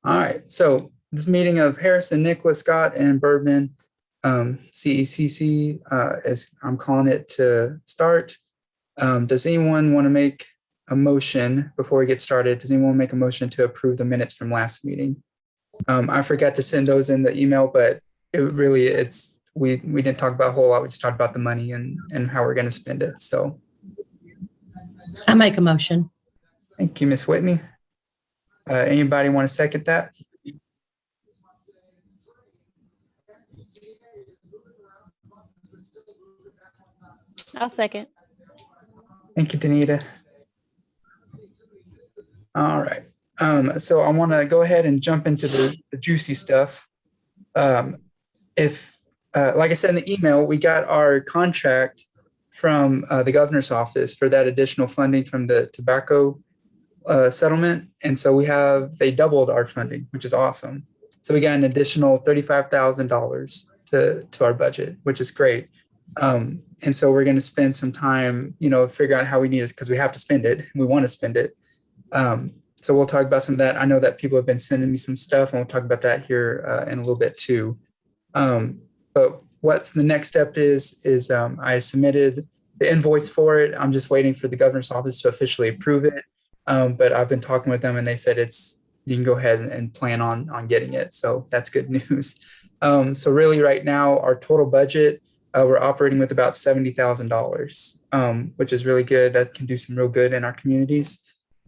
All right, so this meeting of Harrison, Nicholas, Scott, and Bergman, CECC, as I'm calling it to start. Does anyone want to make a motion before we get started? Does anyone make a motion to approve the minutes from last meeting? I forgot to send those in the email, but we didn't talk about a whole lot. We just talked about the money and how we're going to spend it. So I make a motion. thank you, Ms. Whitney. Anybody want to second that? I'll second. Thank you, Danita. All right. So I want to go ahead and jump into the juicy stuff. Like I said in the email, we got our contract from the governor's office for that additional funding from the tobacco settlement. And so they doubled our funding, which is awesome. So we got an additional $35,000 to our budget, which is great. And so we're going to spend some time, figure out how we need it because we have to spend it. We want to spend it. So we'll talk about some of that. I know that people have been sending me some stuff, and we'll talk about that here in a little bit too. But what's the next step is I submitted the invoice for it. I'm just waiting for the governor's office to officially approve it. But I've been talking with them, and they said you can go ahead and plan on getting it. So that's good news. So really right now, our total budget, we're operating with about $70,000, which is really good. That can do some real good in our communities.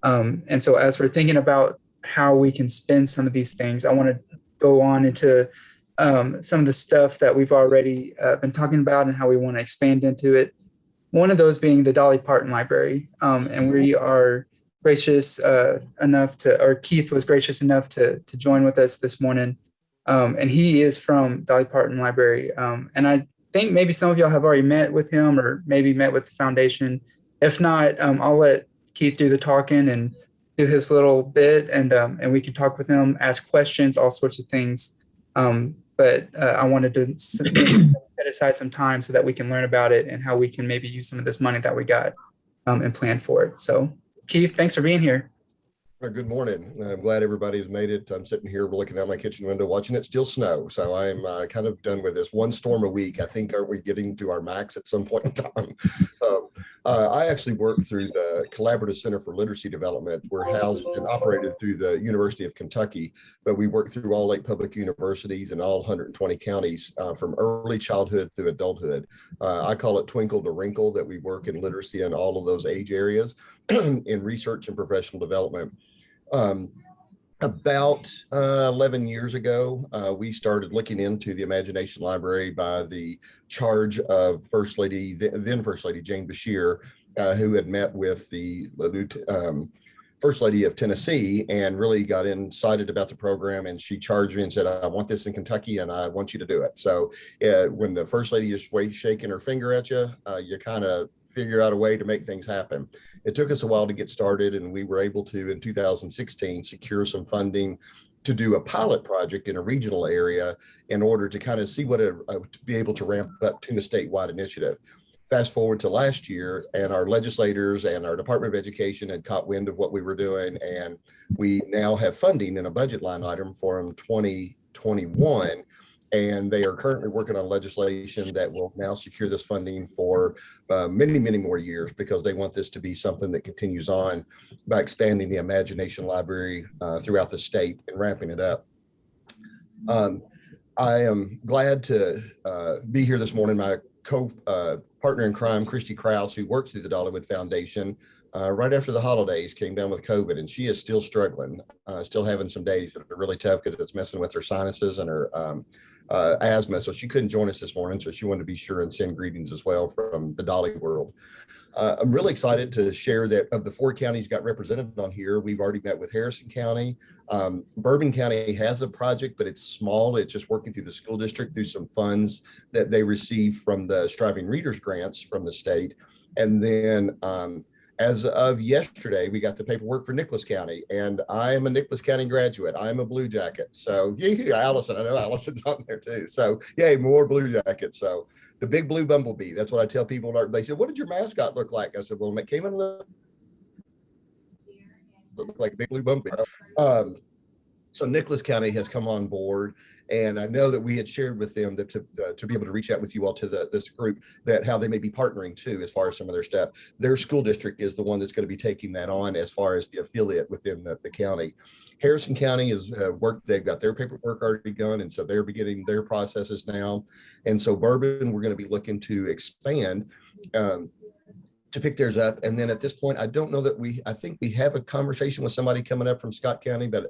And so as we're thinking about how we can spend some of these things, I want to go on into some of the stuff that we've already been talking about and how we want to expand into it. One of those being the Dolly Parton Library. And we are gracious enough Keith was gracious enough to join with us this morning. And he is from Dolly Parton Library. And I think maybe some of y'all have already met with him or maybe met with the foundation. If not, I'll let Keith do the talking and do his little bit, and we can talk with him, ask questions, all sorts of things. But I wanted to set aside some time so that we can learn about it and how we can maybe use some of this money that we got and plan for it. So Keith, thanks for being here. Good morning. I'm glad everybody's made it. I'm sitting here looking out my kitchen window watching it still snow. So I'm kind of done with this one storm a week. I think, aren't we getting to our max at some point in time? I actually work through the Collaborative Center for Literacy Development. We're housed and operated through the University of Kentucky, but we work through all 8 public universities in all 120 counties from early childhood through adulthood. I call it twinkle to wrinkle that we work in literacy in all of those age areas in research and professional development. About 11 years ago, we started looking into the Imagination Library by the charge of then First Lady Jane Bashir, who had met with the First Lady of Tennessee and really got excited about the program. And she charged me and said, I want this in Kentucky and I want you to do it. So when the First Lady is shaking her finger at you, you kind of figure out a way to make things happen. It took us a while to get started, and we were able to, in 2016, secure some funding to do a pilot project in a regional area in order to kind of see what to be able to ramp up to a statewide initiative. Fast forward to last year, and our legislators and our Department of Education had caught wind of what we were doing, and we now have funding in a budget line item for 2021. And they are currently working on legislation that will now secure this funding for many, many more years, because they want this to be something that continues on by expanding the Imagination Library throughout the state and ramping it up. I am glad to be here this morning. My co-partner in crime, Christy Krause, who works through the Dollywood Foundation, right after the holidays came down with COVID, and she is still struggling, still having some days that are really tough because it's messing with her sinuses and her asthma. So she couldn't join us this morning. So she wanted to be sure and send greetings as well from the Dolly world. I'm really excited to share that of the 4 counties got represented on here, we've already met with Harrison County. Bourbon County has a project, but it's small. It's just working through the school district through some funds that they receive from the Striving Readers grants from the state. And then as of yesterday, we got the paperwork for Nicholas County, and I am a Nicholas County graduate. I'm a Blue Jacket. So yeah, Allison, I know Allison's on there too. So yay, more Blue Jackets. So the big blue bumblebee, that's what I tell people. They said, what did your mascot look like? I said, well, it came in look like a big blue bumblebee. So Nicholas County has come on board, and I know that we had shared with them that to be able to reach out with you all to this group, that how they may be partnering too as far as some of their stuff. Their school district is the one that's going to be taking that on as far as the affiliate within the county. Harrison County is worked, they've got their paperwork already done, and so they're beginning their processes now. And so Bourbon, we're going to be looking to expand to pick theirs up. And then at this point, I don't know that I think we have a conversation with somebody coming up from Scott County, but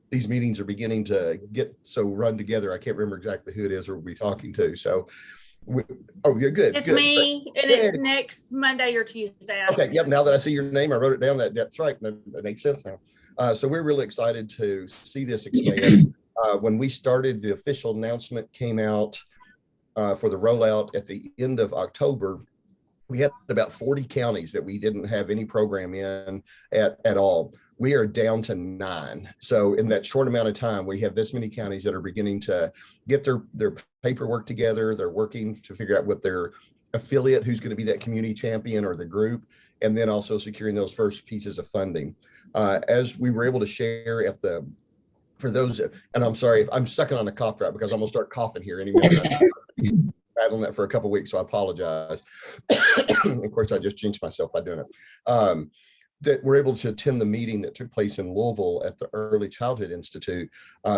these meetings are beginning to get so run together. I can't remember exactly who it is we'll be talking to. So, oh, you're good. It's good. me, and it's next Monday or Tuesday. Okay. Yep. Now that I see your name, I wrote it down. That's right. That makes sense now. So we're really excited to see this expand. When we started, the official announcement came out for the rollout at the end of October. We had about 40 counties that we didn't have any program in at all. We are down to 9. So in that short amount of time, we have this many counties that are beginning to get their paperwork together. They're working to figure out what their affiliate, who's going to be that community champion or the group, and then also securing those first pieces of funding. As we were able to share for those, and I'm sorry if I'm sucking on a cough drop because I'm going to start coughing here anyway. Battling that for a couple of weeks, so I apologize. Of course, I just jinxed myself by doing it. That we're able to attend the meeting that took place in Louisville at the Early Childhood Institute.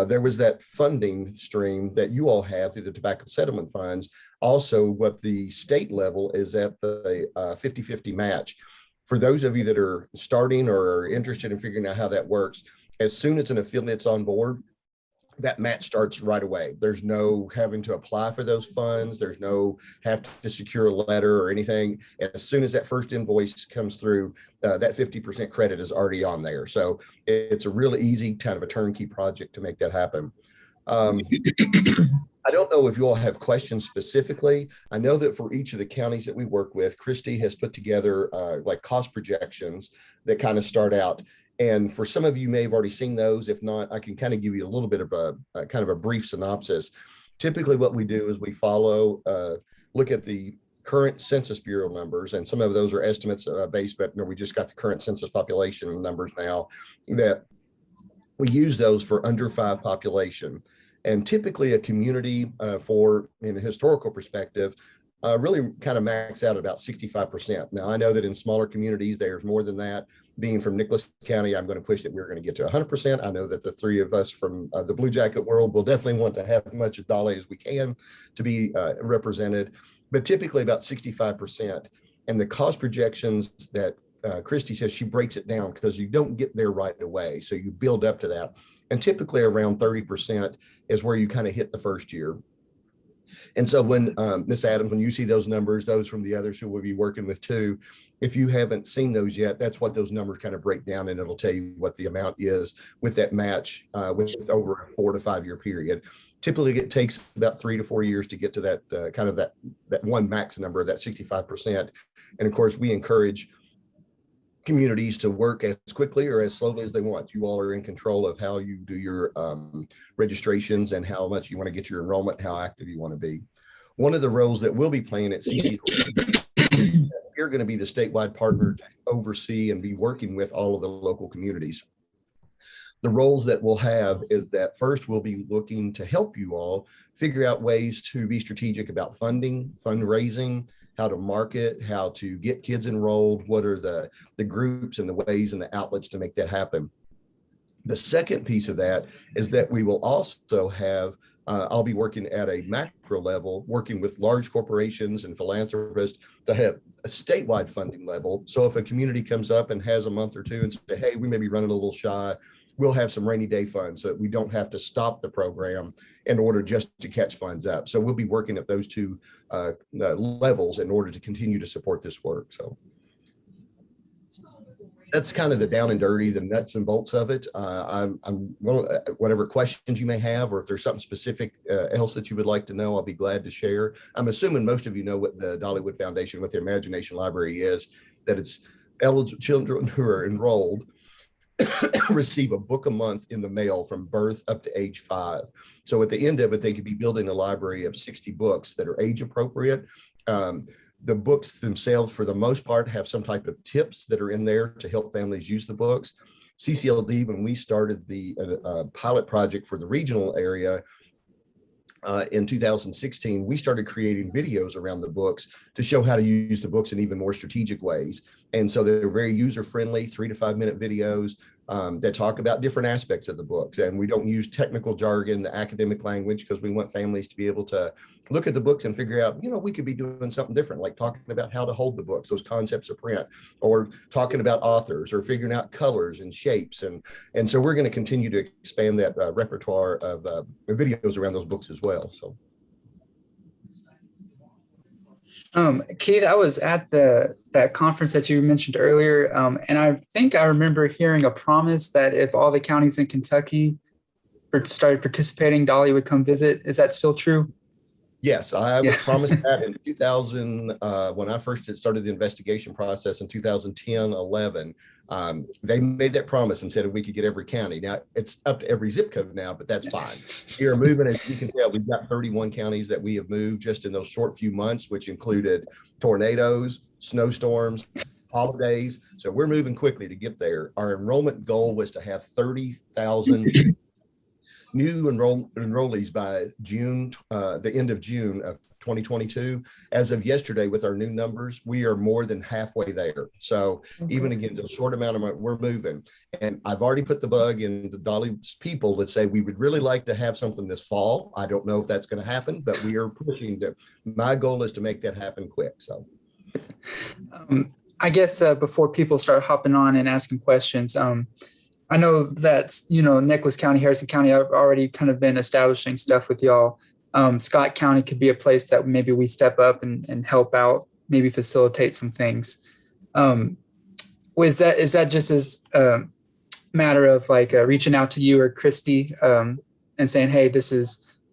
There was that funding stream that you all have through the tobacco settlement funds. Also, what the state level is at the 50-50 match. For those of you that are starting or are interested in figuring out how that works, as soon as an affiliate's on board, that match starts right away. There's no having to apply for those funds. There's no have to secure a letter or anything. As soon as that first invoice comes through, that 50% credit is already on there. So it's a really easy kind of a turnkey project to make that happen. I don't know if you all have questions specifically. I know that for each of the counties that we work with, Christy has put together like cost projections that kind of start out. And for some of you may have already seen those. If not, I can kind of give you a little bit of a kind of a brief synopsis. Typically what we do is we follow, look at the current Census Bureau numbers, and some of those are estimates based, but we just got the current census population numbers now, that we use those for under 5 population. And typically a community in a historical perspective, really kind of max out about 65%. Now, I know that in smaller communities, there's more than that. Being from Nicholas County, I'm going to push that we're going to get to 100%. I know that the 3 of us from the Blue Jacket world will definitely want to have as much of Dolly as we can to be represented, but typically about 65%. And the cost projections that Christy says, she breaks it down because you don't get there right away. So you build up to that. And typically around 30% is where you kind of hit the first year. And so when Ms. Adams, when you see those numbers, those from the others who we'll be working with too, if you haven't seen those yet, that's what those numbers kind of break down, and it'll tell you what the amount is with that match with over a 4 to 5 year period. Typically, it takes about 3 to 4 years to get to that kind of that one max number, that 65%. And of course, we encourage communities to work as quickly or as slowly as they want. You all are in control of how you do your registrations and how much you want to get your enrollment, how active you want to be. One of the roles that we'll be playing at CC, we're going to be the statewide partner to oversee and be working with all of the local communities. The roles that we'll have is that first we'll be looking to help you all figure out ways to be strategic about funding, fundraising, how to market, how to get kids enrolled, what are the groups and the ways and the outlets to make that happen. The second piece of that is that we will also have, I'll be working at a macro level, working with large corporations and philanthropists to have a statewide funding level. So if a community comes up and has a month or two and say, hey, we may be running a little shy, we'll have some rainy day funds so that we don't have to stop the program in order just to catch funds up. So we'll be working at those 2 levels in order to continue to support this work. So that's kind of the down and dirty, the nuts and bolts of it. Whatever questions you may have, or if there's something specific else that you would like to know, I'll be glad to share. I'm assuming most of you know what the Dollywood Foundation with the Imagination Library is, that it's eligible children who are enrolled receive a book a month in the mail from birth up to age 5. So at the end of it, they could be building a library of 60 books that are age appropriate. The books themselves, for the most part, have some type of tips that are in there to help families use the books. CCLD, when we started the pilot project for the regional area, in 2016, we started creating videos around the books to show how to use the books in even more strategic ways. And so they're very user-friendly, 3 to 5 minute videos that talk about different aspects of the books. And we don't use technical jargon, the academic language, because we want families to be able to look at the books and figure out, we could be doing something different, like talking about how to hold the books, those concepts of print, or talking about authors, or figuring out colors and shapes. And so we're going to continue to expand that repertoire of videos around those books as well. So. Keith, I was at that conference that you mentioned earlier, and I think I remember hearing a promise that if all the counties in Kentucky started participating, Dolly would come visit. Is that still true? Yes, I was promised that in 2000, when I first started the investigation process in 2010, 11. They made that promise and said if we could get every county. Now it's up to every zip code now, but that's fine. We are moving, as you can tell, we've got 31 counties that we have moved just in those short few months, which included tornadoes, snowstorms, holidays. So we're moving quickly to get there. Our enrollment goal was to have 30,000 new enrollees by June, the end of June of 2022. As of yesterday, with our new numbers, we are more than halfway there. So even again, the short amount of money, we're moving. And I've already put the bug in the Dolly's people that say we would really like to have something this fall. I don't know if that's going to happen, but we are pushing to. My goal is to make that happen quick. So. I guess before people start hopping on and asking questions, I know that, Nicholas County, Harrison County, I've already kind of been establishing stuff with y'all. Scott County could be a place that maybe we step up and help out, maybe facilitate some things. Is that just as a matter of like reaching out to you or Christy and saying, hey,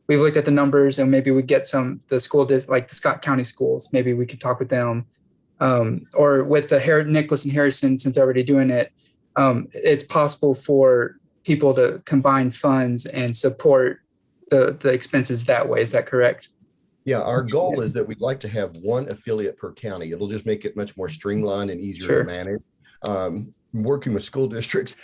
we've looked at the numbers and maybe we get the school, like the Scott County schools, maybe we could talk with them. Or with the Nicholas and Harrison, since they're already doing it, it's possible for people to combine funds and support the expenses that way. Is that correct? Yeah, our goal is that we'd like to have one affiliate per county. It'll just make it much more streamlined and easier to manage. Working with school districts,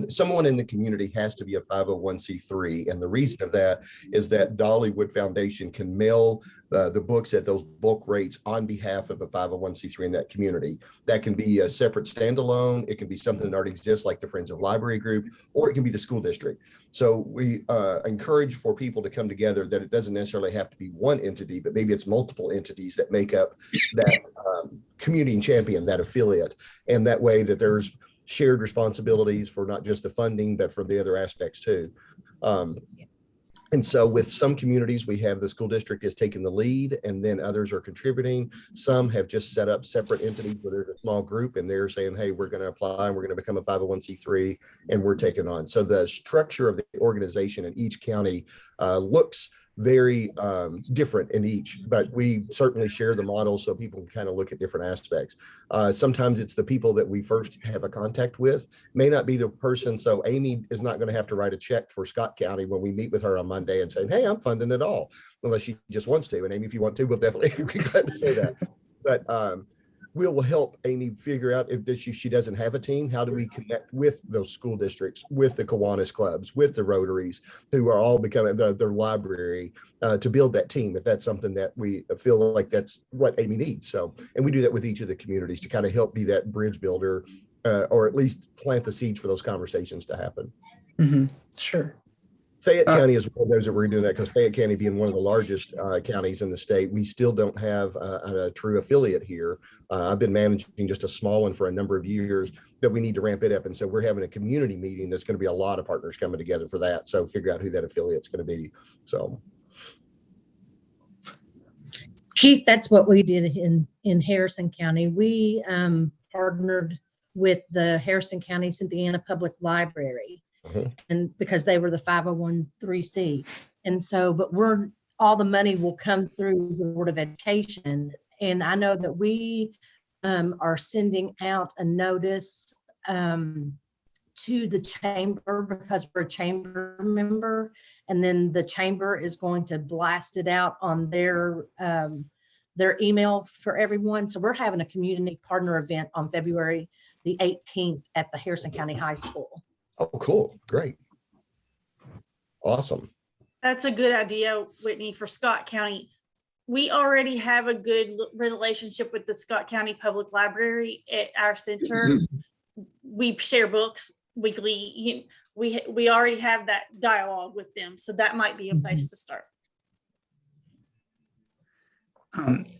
someone in the community has to be a 501c3. And the reason of that is that Dollywood Foundation can mail the books at those bulk rates on behalf of a 501c3 in that community. That can be a separate standalone. It can be something that already exists, like the Friends of Library group, or it can be the school district. So we encourage for people to come together, that it doesn't necessarily have to be one entity, but maybe it's multiple entities that make up that community champion, that affiliate. And that way that there's shared responsibilities for not just the funding, but for the other aspects too. And so with some communities, we have the school district has taken the lead, and then others are contributing. Some have just set up separate entities where there's a small group and they're saying, hey, we're going to apply and we're going to become a 501c3 and we're taking on. So the structure of the organization in each county looks very different in each, but we certainly share the model so people can kind of look at different aspects. Sometimes it's the people that we first have a contact with, may not be the person. So Amy is not going to have to write a check for Scott County when we meet with her on Monday and say, hey, I'm funding it all, unless she just wants to. And Amy, if you want to, we'll definitely be glad to say that. But we will help Amy figure out if she doesn't have a team, how do we connect with those school districts, with the Kiwanis clubs, with the Rotaries, who are all becoming their library, to build that team, if that's something that we feel like that's what Amy needs. So, and we do that with each of the communities to kind of help be that bridge builder, or at least plant the seeds for those conversations to happen. Mm-hmm. Sure. Fayette County is one of those that we're doing that, because Fayette County being one of the largest counties in the state, we still don't have a true affiliate here. I've been managing just a small one for a number of years, but we need to ramp it up. And so we're having a community meeting that's going to be a lot of partners coming together for that. So figure out who that affiliate's going to be. So. Keith, that's what we did in Harrison County. We partnered with the Harrison County Cynthiana Public Library. And because they were the 501(c)(3), and so, but all the money will come through the Board of Education. And I know that we are sending out a notice to the chamber, because we're a chamber member, and then the chamber is going to blast it out on their email for everyone. So we're having a community partner event on February the 18th at the Harrison County High School. Oh, cool. Great. Awesome. That's a good idea, Whitney, for Scott County. We already have a good relationship with the Scott County Public Library at our center. We share books weekly. We already have that dialogue with them, so that might be a place to start.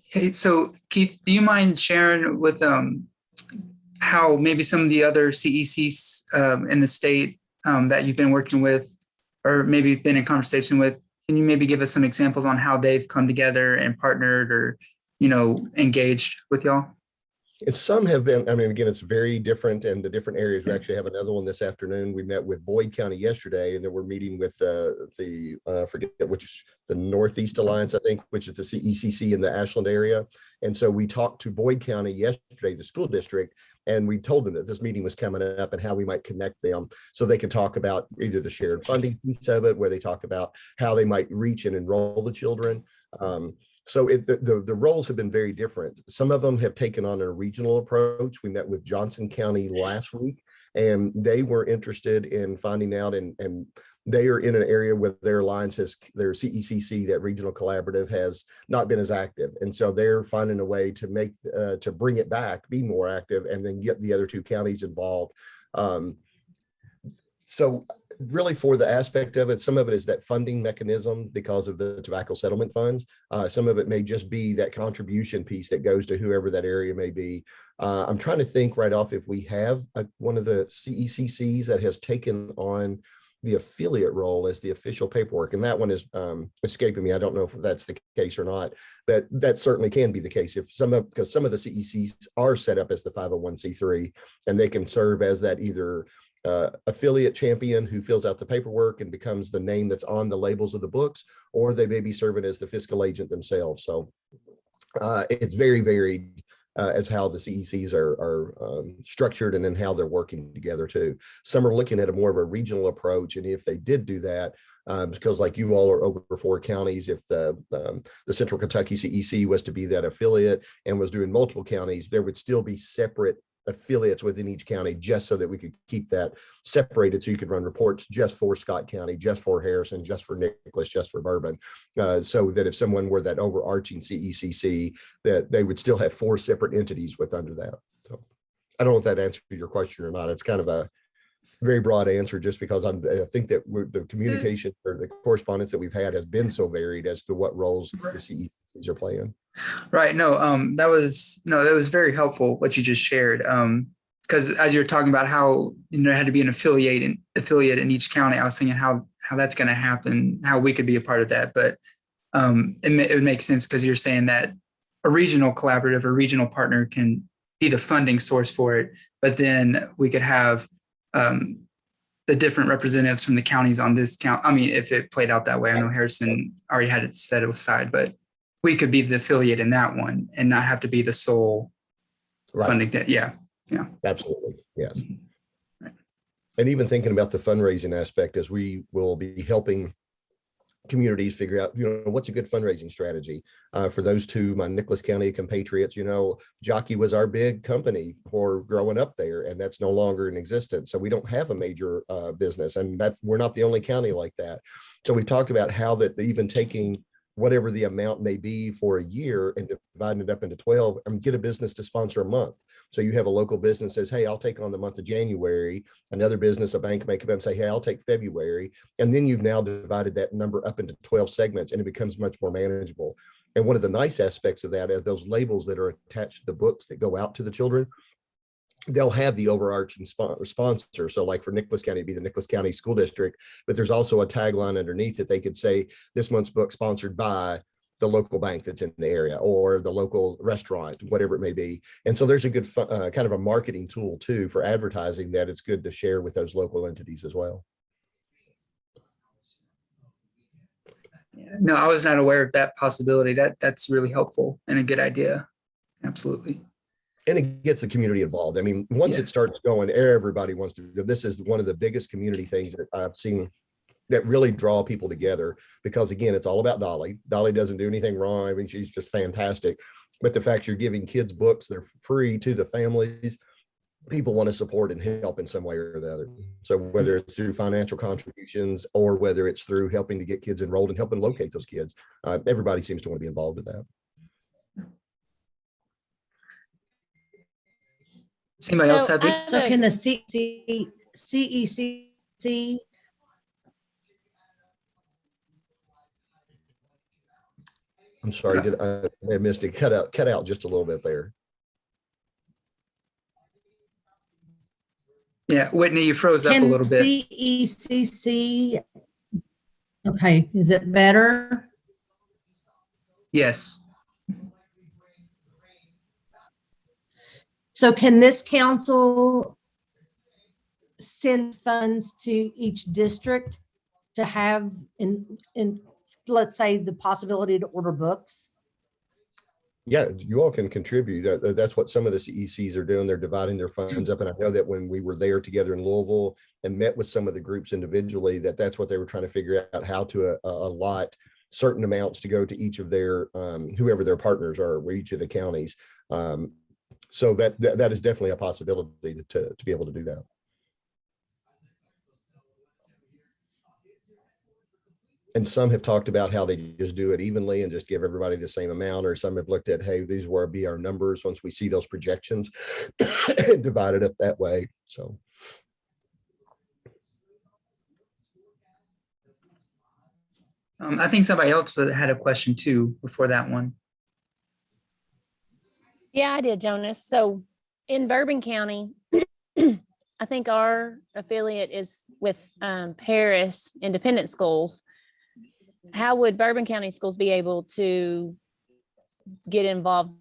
Hey, so Keith, do you mind sharing with how maybe some of the other CECs in the state that you've been working with, or maybe been in conversation with? Can you maybe give us some examples on how they've come together and partnered, or engaged with y'all? Some have been, I mean, again, it's very different in the different areas. We actually have another one this afternoon. We met with Boyd County yesterday, and then we're meeting with forget which, the Northeast Alliance, I think, which is the CECC in the Ashland area. And so we talked to Boyd County yesterday, the school district, and we told them that this meeting was coming up and how we might connect them so they could talk about either the shared funding piece of it, where they talk about how they might reach and enroll the children. So the roles have been very different. Some of them have taken on a regional approach. We met with Johnson County last week, and they were interested in finding out, and they are in an area where their alliance has, their CECC, that regional collaborative, has not been as active. And so they're finding a way to make, to bring it back, be more active, and then get the other two counties involved. So really, for the aspect of it, some of it is that funding mechanism because of the tobacco settlement funds. Some of it may just be that contribution piece that goes to whoever that area may be. I'm trying to think right off if we have one of the CECCs that has taken on the affiliate role as the official paperwork, and that one is escaping me. I don't know if that's the case or not, but that certainly can be the case if because some of the CECs are set up as the 501c3, and they can serve as that either affiliate champion who fills out the paperwork and becomes the name that's on the labels of the books, or they may be serving as the fiscal agent themselves. So it's very varied as how the CECs are structured, and then how they're working together too. Some are looking at a more of a regional approach, and if they did do that, because like you all are over 4 counties, if the Central Kentucky CEC was to be that affiliate and was doing multiple counties, there would still be separate affiliates within each county, just so that we could keep that separated, so you could run reports just for Scott County, just for Harrison, just for Nicholas, just for Bourbon, so that if someone were that overarching CECC, that they would still have 4 separate entities with under that. So I don't know if that answered your question or not. It's kind of a very broad answer, just because I think that the communication or the correspondence that we've had has been so varied as to what roles the CECs are playing. Right. No, that was very helpful what you just shared. Because as you're talking about how there had to be an affiliate in each county, I was thinking how that's going to happen, how we could be a part of that. But it would make sense, because you're saying that a regional collaborative or regional partner can be the funding source for it, but then we could have the different representatives from the counties on this count. I mean, if it played out that way, I know Harrison already had it set aside, but we could be the affiliate in that one and not have to be the sole funding that. Yeah. Absolutely. Yes. Right. And even thinking about the fundraising aspect, as we will be helping communities figure out, what's a good fundraising strategy for those two, my Nicholas County compatriots. Jockey was our big company for growing up there, and that's no longer in existence. So we don't have a major business, and that we're not the only county like that. So we talked about how that even taking whatever the amount may be for a year and dividing it up into 12 and get a business to sponsor a month. So you have a local business says, hey, I'll take on the month of January. Another business, a bank may come up and say, hey, I'll take February. And then you've now divided that number up into 12 segments, and it becomes much more manageable. And one of the nice aspects of that is those labels that are attached to the books that go out to the children, they'll have the overarching sponsor. So like for Nicholas County, it'd be the Nicholas County School District, but there's also a tagline underneath that they could say, this month's book sponsored by the local bank that's in the area, or the local restaurant, whatever it may be. And so there's a good kind of a marketing tool too for advertising that it's good to share with those local entities as well. No, I was not aware of that possibility. That's really helpful and a good idea. Absolutely. And it gets the community involved. I mean, once it starts going, everybody wants to go. This is one of the biggest community things that I've seen that really draw people together, because again, it's all about Dolly. Dolly doesn't do anything wrong. I mean, she's just fantastic. But the fact you're giving kids books, they're free to the families. people want to support and help in some way or the other. So whether it's through financial contributions or whether it's through helping to get kids enrolled and helping locate those kids, everybody seems to want to be involved with that. Does anybody else So have? I So have can a- the CECC, I'm sorry, did I may have missed it? Cut out just a little bit there. Yeah, Whitney, you froze up a can little bit. CECC, okay, is it better? Yes. So can this council send funds to each district to have in, let's say, the possibility to order books? Yeah, you all can contribute. That's what some of the CECs are doing. They're dividing their funds up. And I know that when we were there together in Louisville and met with some of the groups individually, that's what they were trying to figure out, how to allot certain amounts to go to each of their, whoever their partners are, with each of the counties. So that is definitely a possibility to be able to do that. And some have talked about how they just do it evenly and just give everybody the same amount, or some have looked at, hey, these will be our numbers once we see those projections and divide it up that way. So. I think somebody else had a question too before that one. Yeah, I did, Jonas. So in Bourbon County, I think our affiliate is with Paris Independent Schools. How would Bourbon County schools be able to get involved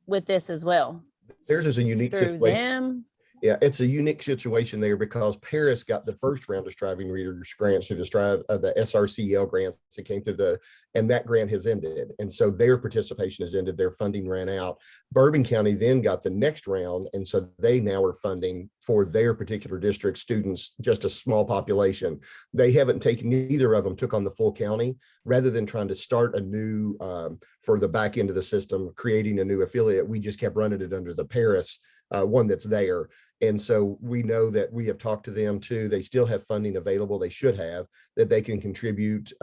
with this as well? Theirs is a unique Through situation. them? Yeah, it's a unique situation there because Paris got the first round of Striving Readers grants through the the SRCL grants that came through and that grant has ended. And so their participation has ended, their funding ran out. Bourbon County then got the next round. And so they now are funding for their particular district students, just a small population. They haven't taken, neither of them took on the full county, rather than trying to start a new, for the back end of the system, creating a new affiliate. We just kept running it under the Paris one that's there. And so we know that we have talked to them too. They still have funding available. They should have, that they can contribute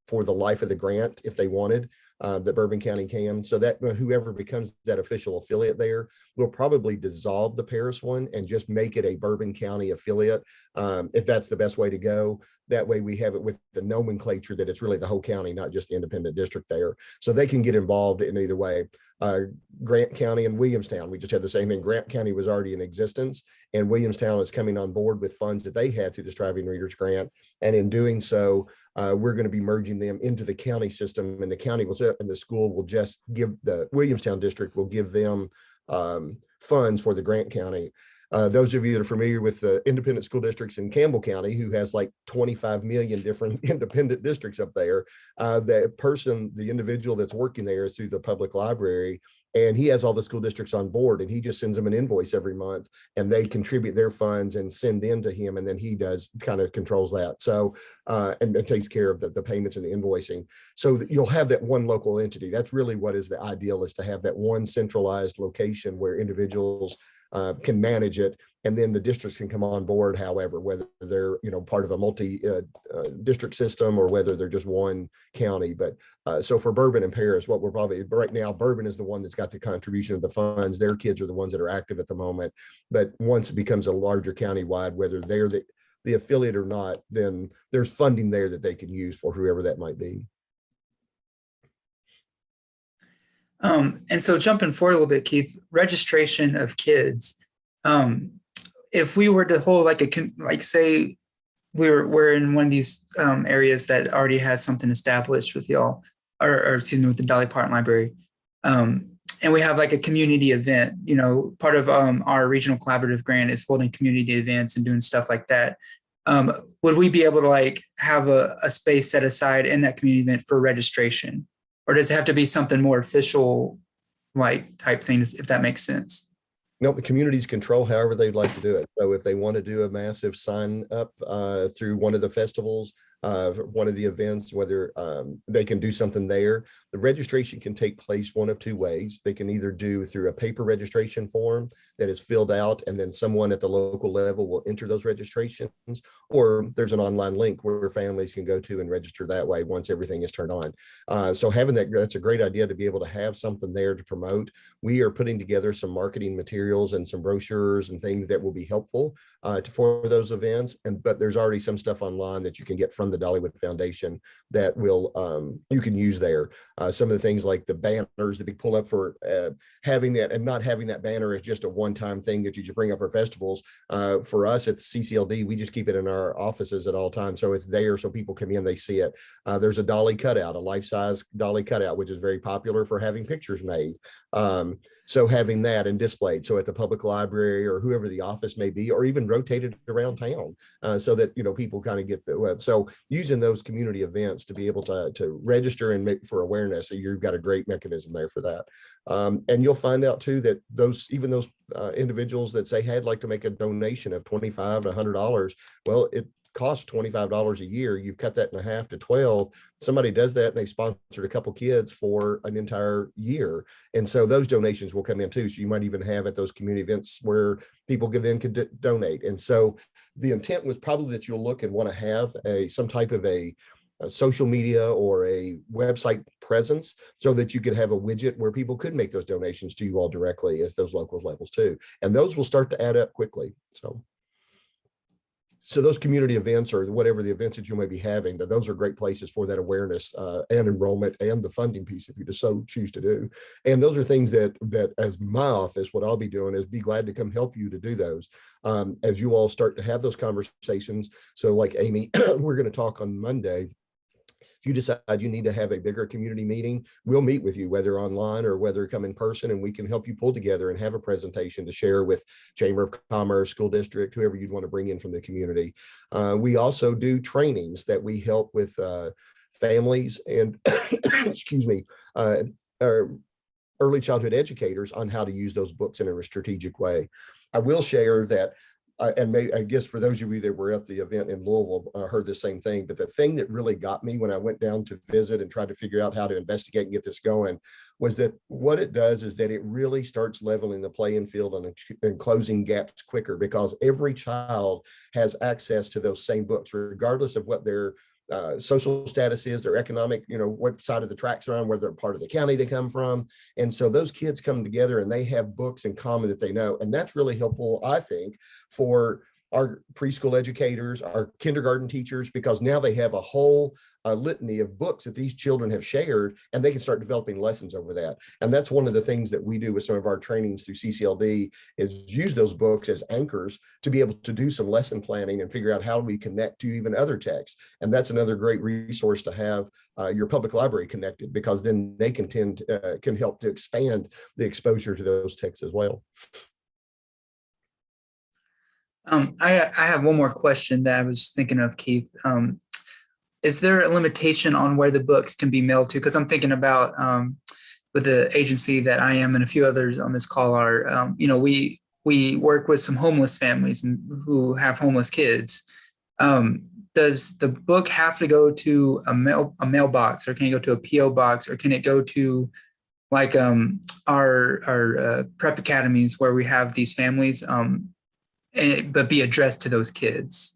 for the life of the grant if they wanted, that Bourbon County can. So that whoever becomes that official affiliate there will probably dissolve the Paris one and just make it a Bourbon County affiliate, if that's the best way to go. That way we have it with the nomenclature that it's really the whole county, not just the independent district there. So they can get involved in either way. Grant County and Williamstown, we just had the same thing. Grant County was already in existence and Williamstown is coming on board with funds that they had through the Striving Readers grant. And in doing so, we're going to be merging them into the county system, and the county will, and the school will just give, the Williamstown district will give them funds for the Grant County. Those of you that are familiar with the independent school districts in Campbell County, who has like 25 million different independent districts up there, the individual that's working there is through the public library, and he has all the school districts on board, and he just sends them an invoice every month, and they contribute their funds and send in to him, and then he does kind of controls that. So, and it takes care of the payments and the invoicing. So that you'll have that one local entity. That's really what is the ideal, is to have that one centralized location where individuals can manage it, and then the districts can come on board. However, whether they're part of a multi district system or whether they're just one county. But so for Bourbon and Paris, what we're probably right now, Bourbon is the one that's got the contribution of the funds. Their kids are the ones that are active at the moment. But once it becomes a larger countywide, whether they're the affiliate or not, then there's funding there that they can use for whoever that might be. And so jumping forward a little bit, Keith, registration of kids. If we were to hold like say we're in one of these areas that already has something established with y'all, or excuse me, with the Dolly Parton Library, and we have like a community event, part of our regional collaborative grant is holding community events and doing stuff like that. Would we be able to have a space set aside in that community event for registration? Or does it have to be something more official, type things, if that makes sense? No, the communities control however they'd like to do it. So if they want to do a massive sign up through one of the festivals, one of the events, whether they can do something there. The registration can take place one of two ways. They can either do through a paper registration form that is filled out, and then someone at the local level will enter those registrations, or there's an online link where families can go to and register that way once everything is turned on. So having that's a great idea to be able to have something there to promote. We are putting together some marketing materials and some brochures and things that will be helpful for those events. But there's already some stuff online that you can get from the Dollywood Foundation that will you can use there. Some of the things like the banners that we pull up for having that, and not having that banner as just a one-time thing that you just bring up for festivals. For us at the CCLD, we just keep it in our offices at all times, so it's there so people come in, they see it. There's a dolly cutout, a life-size dolly cutout, which is very popular for having pictures made. So having that and displayed, so at the public library or whoever the office may be, or even rotated around town, so that people kind of get the web. So using those community events to be able to register and make for awareness, so you've got a great mechanism there for that. And you'll find out too that those individuals that say, hey, I'd like to make a donation of $25 to $100, well, it costs $25 a year. You've cut that in half to 12. Somebody does that and they sponsored a couple kids for an entire year. And so those donations will come in too. So you might even have at those community events where people can donate. And so the intent was probably that you'll look and want to have some type of a social media or a website presence, so that you could have a widget where people could make those donations to you all directly as those local levels too. And those will start to add up quickly. So those community events, or whatever the events that you may be having, those are great places for that awareness and enrollment and the funding piece, if you just so choose to do. And those are things that as my office, what I'll be doing is be glad to come help you to do those as you all start to have those conversations. So like Amy, we're going to talk on Monday. If you decide you need to have a bigger community meeting, we'll meet with you, whether online or whether come in person, and we can help you pull together and have a presentation to share with Chamber of Commerce, school district, whoever you'd want to bring in from the community. We also do trainings that we help with families and excuse me, early childhood educators on how to use those books in a strategic way. I will share that I guess for those of you that were at the event in Louisville, heard the same thing. But the thing that really got me when I went down to visit and tried to figure out how to investigate and get this going was that what it does is that it really starts leveling the playing field and closing gaps quicker, because every child has access to those same books, regardless of what their social status is, their economic, what side of the tracks are on, whether part of the county they come from. And so those kids come together and they have books in common that they know. And that's really helpful, I think, for our preschool educators, our kindergarten teachers, because now they have a whole litany of books that these children have shared, and they can start developing lessons over that. And that's one of the things that we do with some of our trainings through CCLD, is use those books as anchors to be able to do some lesson planning and figure out how we connect to even other texts. And that's another great resource to have your public library connected, because then they can help to expand the exposure to those texts as well. I have one more question that I was thinking of, Keith. Is there a limitation on where the books can be mailed to? Because I'm thinking about with the agency that I am and a few others on this call are, we work with some homeless families and who have homeless kids. Does the book have to go to a mailbox, or can it go to a PO box, or can it go to like our prep academies where we have these families? But be addressed to those kids?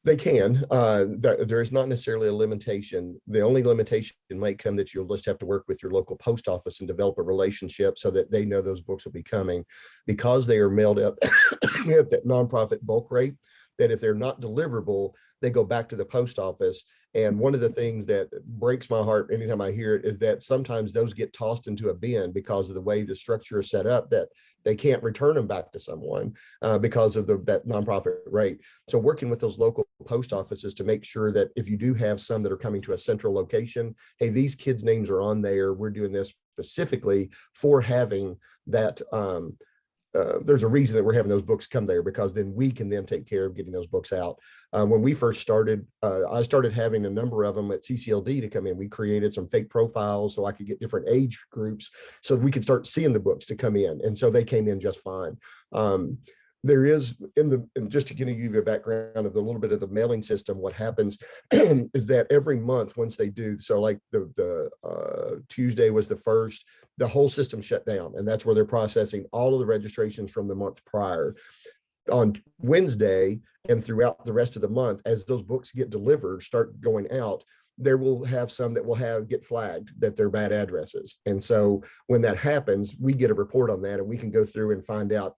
They can. There is not necessarily a limitation. The only limitation might come that you'll just have to work with your local post office and develop a relationship so that they know those books will be coming, because they are mailed out at that nonprofit bulk rate, that if they're not deliverable, they go back to the post office. And one of the things that breaks my heart anytime I hear it is that sometimes those get tossed into a bin because of the way the structure is set up, that they can't return them back to someone because of that nonprofit rate. So working with those local post offices to make sure that if you do have some that are coming to a central location, hey, these kids' names are on there. We're doing this specifically for having that. There's a reason that we're having those books come there, because then we can then take care of getting those books out. When we first started, I started having a number of them at CCLD to come in. We created some fake profiles so I could get different age groups so we could start seeing the books to come in. And so they came in just fine. there is and just to give you a background of a little bit of the mailing system, what happens is that every month once they do, so like the Tuesday was the first, the whole system shut down, and that's where they're processing all of the registrations from the month prior. On Wednesday and throughout the rest of the month, as those books get delivered, start going out, there will have some that will get flagged that they're bad addresses. And so when that happens, we get a report on that and we can go through and find out,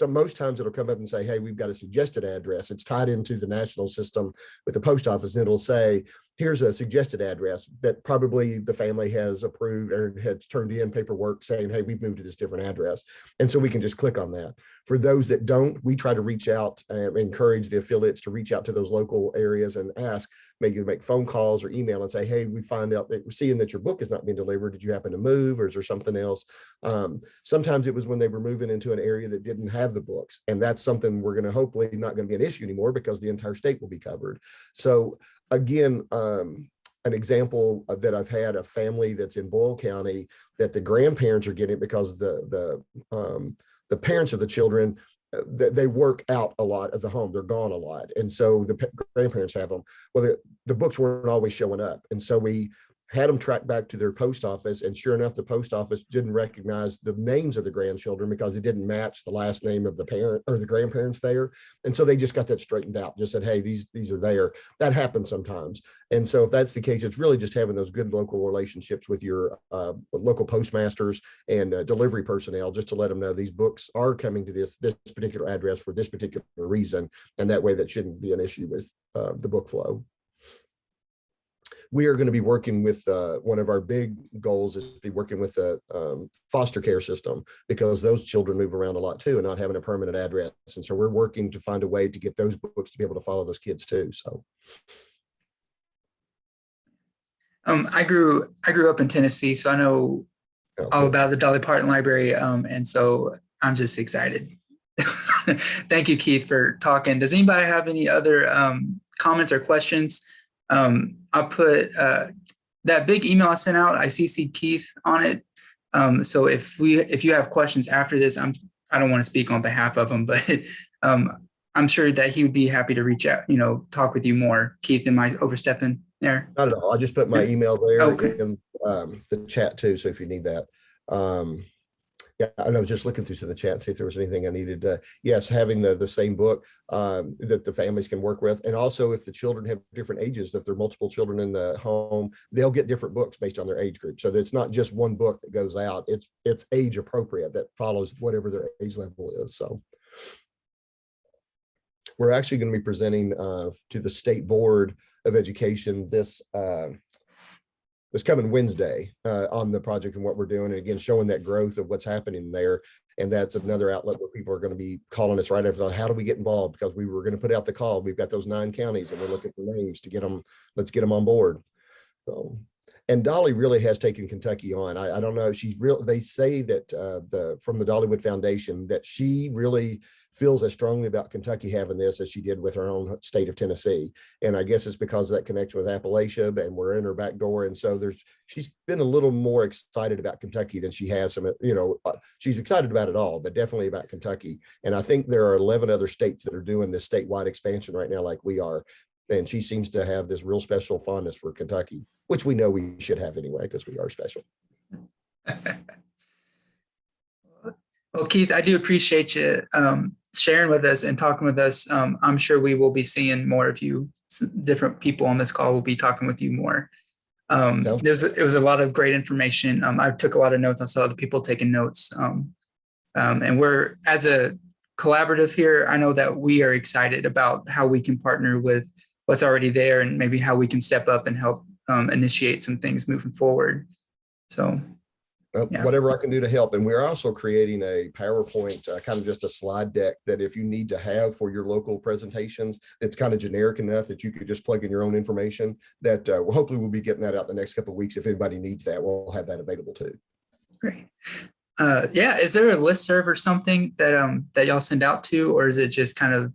most times it'll come up and say, hey, we've got a suggested address. It's tied into the national system with the post office, and it'll say, here's a suggested address that probably the family has approved or has turned in paperwork saying, hey, we've moved to this different address. And so we can just click on that. For those that don't, we try to reach out and encourage the affiliates to reach out to those local areas and ask, maybe make phone calls or email and say, hey, we find out that we're seeing that your book is not being delivered. Did you happen to move, or is there something else? Sometimes it was when they were moving into an area that didn't have the books. And that's something we're going to hopefully not going to be an issue anymore, because the entire state will be covered. So again, an example that I've had, a family that's in Boyle County that the grandparents are getting because the parents of the children, they work out a lot of the home. They're gone a lot. And so the grandparents have them. Well, the books weren't always showing up. And so we had them tracked back to their post office. And sure enough, the post office didn't recognize the names of the grandchildren because it didn't match the last name of the parent or the grandparents there. And so they just got that straightened out, just said, hey, these are there. That happens sometimes. And so if that's the case, it's really just having those good local relationships with your local postmasters and delivery personnel, just to let them know these books are coming to this particular address for this particular reason. And that way that shouldn't be an issue with the book flow. We are going to be working with one of our big goals is to be working with the foster care system, because those children move around a lot too and not having a permanent address. And so we're working to find a way to get those books to be able to follow those kids too. So. I grew up in Tennessee, so I know all about the Dolly Parton Library. And so I'm just excited. Thank you, Keith, for talking. Does anybody have any other comments or questions? I'll put that big email I sent out. I CC'd Keith on it. So if you have questions after this, I don't want to speak on behalf of him, but I'm sure that he would be happy to reach out, talk with you more. Keith, am I overstepping there? Not at all. I just put my email there Okay. in the chat too. So if you need that. Yeah, I was just looking through some of the chat, see if there was anything I needed. Yes, having the same book that the families can work with. And also if the children have different ages, if there are multiple children in the home, they'll get different books based on their age group. So it's not just one book that goes out. It's age appropriate that follows whatever their age level is. So we're actually going to be presenting to the State Board of Education this coming Wednesday on the project and what we're doing. And again, showing that growth of what's happening there. And that's another outlet where people are going to be calling us right after, how do we get involved? Because we were going to put out the call. We've got those 9 counties and we're looking for names to get them. Let's get them on board. So, and Dolly really has taken Kentucky on. I don't know. She's real. They say that from the Dollywood Foundation that she really feels as strongly about Kentucky having this as she did with her own state of Tennessee. And I guess it's because of that connection with Appalachia, and we're in her back door. And so she's been a little more excited about Kentucky than she has some, she's excited about it all, but definitely about Kentucky. And I think there are 11 other states that are doing this statewide expansion right now, like we are. And she seems to have this real special fondness for Kentucky, which we know we should have anyway, because we are special. Well, Keith, I do appreciate you sharing with us and talking with us. I'm sure we will be seeing more of you. Different people on this call will be talking with you more. It was a lot of great information. I took a lot of notes. I saw other people taking notes. And we're, as a collaborative here, I know that we are excited about how we can partner with what's already there and maybe how we can step up and help initiate some things moving forward. So yeah. Whatever I can do to help. And we're also creating a PowerPoint, kind of just a slide deck that if you need to have for your local presentations, it's kind of generic enough that you could just plug in your own information, that hopefully we'll be getting that out the next couple of weeks. If anybody needs that, we'll have that available too. Great. Yeah. Is there a listserv or something that y'all send out to, or is it just kind of,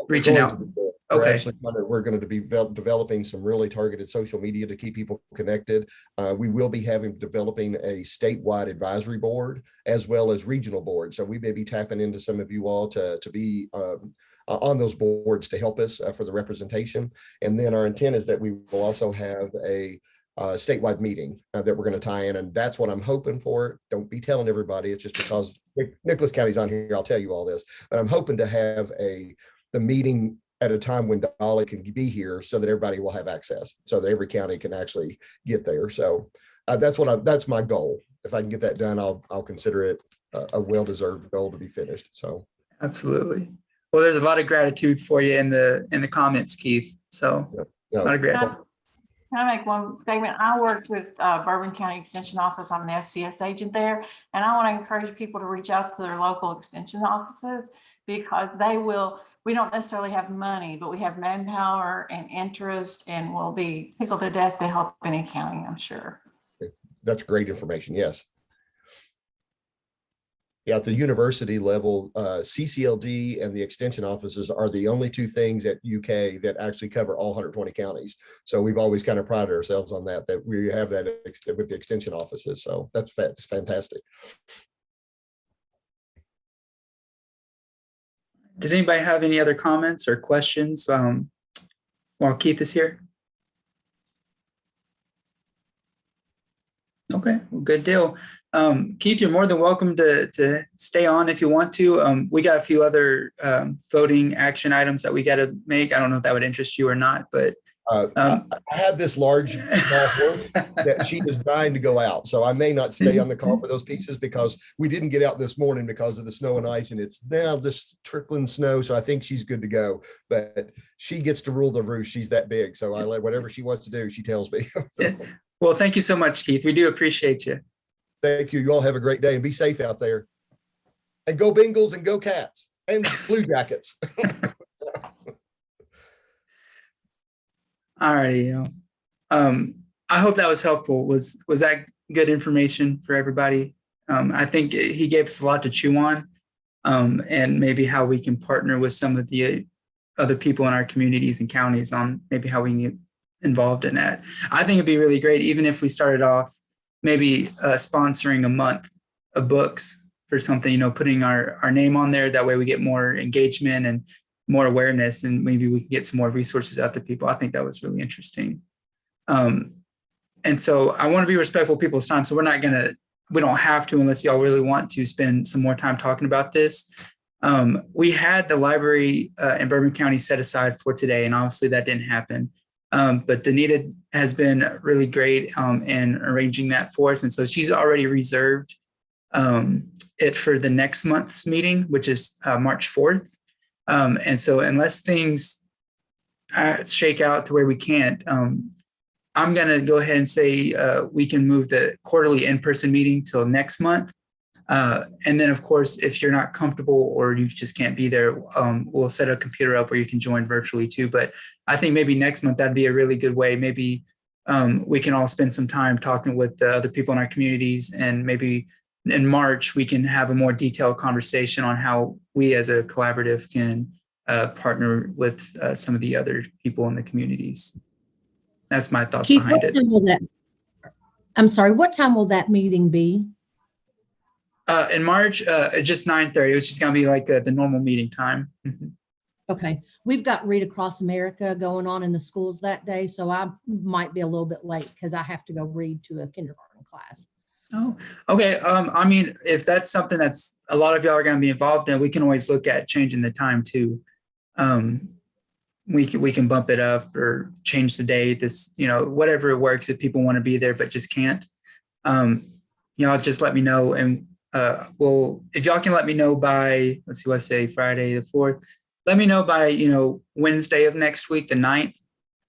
reaching out? We're Okay. actually we're going to be developing some really targeted social media to keep people connected. We will be developing a statewide advisory board as well as regional boards. So we may be tapping into some of you all to be on those boards to help us for the representation. And then our intent is that we will also have a statewide meeting that we're going to tie in, and that's what I'm hoping for. Don't be telling everybody. It's just because Nicholas County's on here. I'll tell you all this, but I'm hoping to have the meeting at a time when Dolly can be here so that everybody will have access, so that every county can actually get there. So that's my goal. If I can get that done, I'll consider it a well-deserved goal to be finished. So Absolutely. Well, there's a lot of gratitude for you in the comments, Keith. So a lot of gratitude. Can I make one statement? I worked with Bourbon County Extension Office. I'm an FCS agent there. And I want to encourage people to reach out to their local extension offices, because we don't necessarily have money, but we have manpower and interest, and we'll be tickled to death to help any county, I'm sure. that's great information. Yes. Yeah, at the university level, CCLD and the extension offices are the only two things at UK that actually cover all 120 counties. So we've always kind of prided ourselves on that we have that with the extension offices. So that's fantastic. Does anybody have any other comments or questions while Keith is here? Okay, well, good deal. Keith, you're more than welcome to stay on if you want to. We got a few other voting action items that we got to make. I don't know if that would interest you or not, but I have this large small horse that she is dying to go out. So I may not stay on the call for those pieces because we didn't get out this morning because of the snow and ice, and it's now just trickling snow. So I think she's good to go, but she gets to rule the roost. She's that big. So I let whatever she wants to do, she tells me. So, well, thank you so much, Keith. We do appreciate you. thank you. You all have a great day and be safe out there. And go Bengals and go Cats and Blue Jackets. All righty. I hope that was helpful. Was that good information for everybody? I think he gave us a lot to chew on, and maybe how we can partner with some of the other people in our communities and counties on maybe how we can get involved in that. I think it'd be really great, even if we started off maybe sponsoring a month of books for something, putting our name on there. That way we get more engagement and more awareness, and maybe we can get some more resources out to people. I think that was really interesting. And so I want to be respectful of people's time. So we don't have to, unless y'all really want to spend some more time talking about this. We had the library in Bourbon County set aside for today, and obviously that didn't happen. But Danita has been really great in arranging that for us. And so she's already reserved it for the next month's meeting, which is March 4th. And so unless things shake out to where we can't, I'm going to go ahead and say we can move the quarterly in-person meeting till next month. And then, of course, if you're not comfortable or you just can't be there, we'll set a computer up where you can join virtually too. But I think maybe next month, that'd be a really good way. Maybe we can all spend some time talking with the other people in our communities, and maybe in March, we can have a more detailed conversation on how we as a collaborative can partner with some of the other people in the communities. That's my thoughts Keith, behind what it. time will that, I'm sorry, what time will that meeting be? In March, just 9:30, which is going to be like the normal meeting time. Mhm. Okay, we've got Read Across America going on in the schools that day, so I might be a little bit late because I have to go read to a kindergarten class. Oh, okay. I mean, if that's something that's a lot of y'all are going to be involved in, we can always look at changing the time too. We can bump it up or change the date. Whatever works if people want to be there but just can't. Y'all just let me know, and if y'all can let me know by, let's see, let's say Friday the 4th. Let me know by Wednesday of next week, the 9th.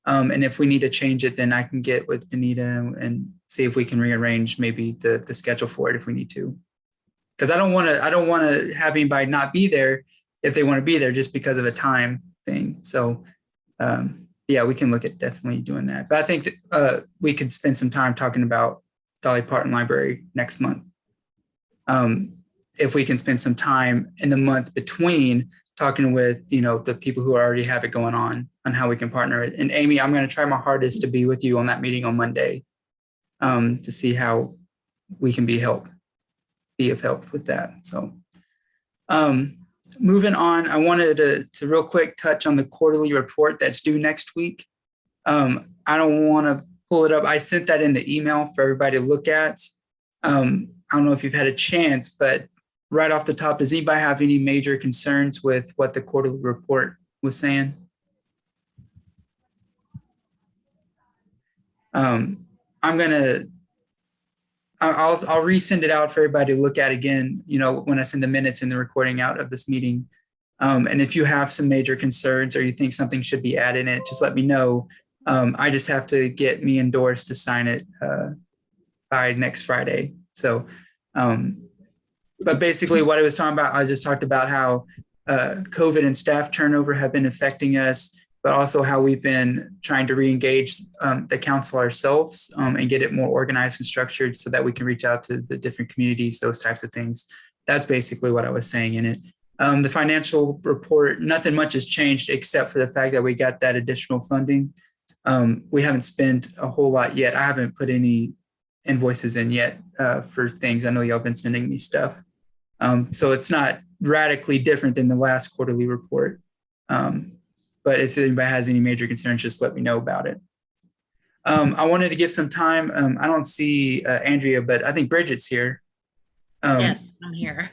And if we need to change it, then I can get with Danita and see if we can rearrange maybe the schedule for it if we need to. Because I don't want to have anybody not be there if they want to be there just because of a time thing. So yeah, we can look at definitely doing that. But I think that we could spend some time talking about Dolly Parton Library next month. If we can spend some time in the month between talking with, the people who already have it going on how we can partner it. And Amy, I'm going to try my hardest to be with you on that meeting on Monday to see how we can be of help with that. So moving on, I wanted to real quick touch on the quarterly report that's due next week. I don't want to pull it up. I sent that in the email for everybody to look at. I don't know if you've had a chance, but right off the top, does anybody have any major concerns with what the quarterly report was saying? I'll resend it out for everybody to look at again, when I send the minutes and the recording out of this meeting. And if you have some major concerns or you think something should be added in it, just let me know. I just have to get me endorsed to sign it by next Friday. So, but basically what I was talking about, I just talked about how COVID and staff turnover have been affecting us, but also how we've been trying to re-engage the council ourselves and get it more organized and structured so that we can reach out to the different communities, those types of things. That's basically what I was saying in it. The financial report, nothing much has changed except for the fact that we got that additional funding. We haven't spent a whole lot yet. I haven't put any invoices in yet for things. I know y'all been sending me stuff. So it's not radically different than the last quarterly report. But if anybody has any major concerns, just let me know about it. I wanted to give some time. I don't see Andrea, but I think Bridget's here. Yes, I'm here.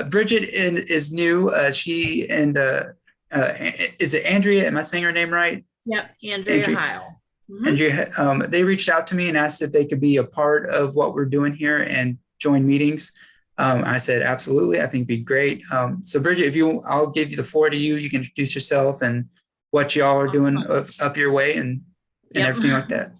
Bridget is new. She and is it Andrea? Am I saying her name right? Yep, Andrea Heil. Mhm. Andrea, they reached out to me and asked if they could be a part of what we're doing here and join meetings. I said, absolutely. I think it'd be great. So Bridget, I'll give you the floor to you. You can introduce yourself and what y'all are doing up your way and everything like that.